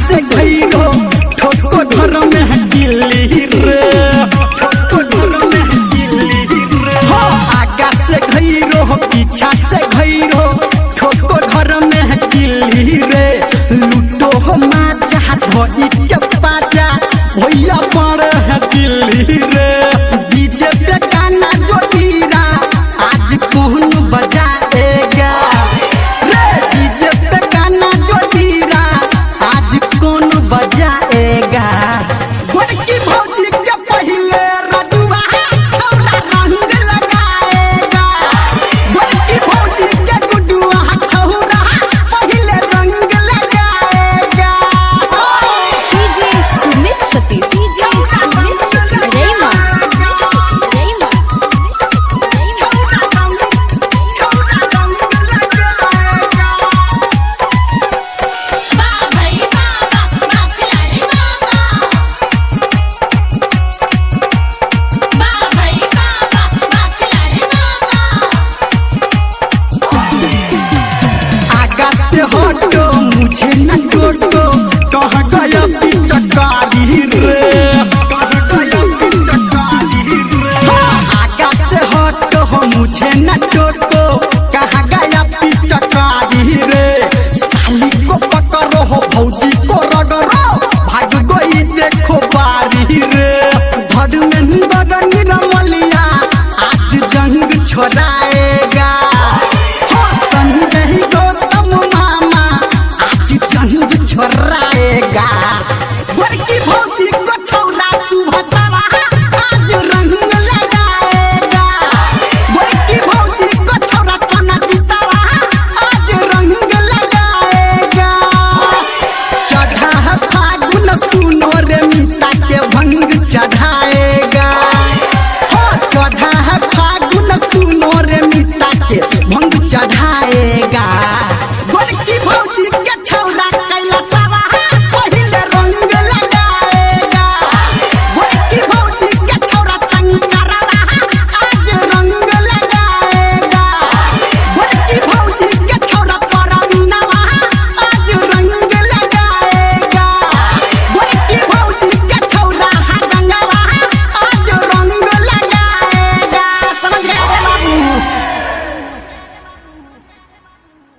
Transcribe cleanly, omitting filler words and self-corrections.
से घैरो ठोको घर में है गिल्ली रे ठोको घर में है गिल्ली रे हो आगा से घैरो पीछा से घैरो ठोको घर में है गिल्ली रे लूटो हो माचा धोई के पाचा भैया पर है दिल्ली रे डीजे पे गाना जो हीरा आज कौन बजाएगा रे डीजे पे गाना जो हीरा आज कौन बजाएगा गोरकी भौजी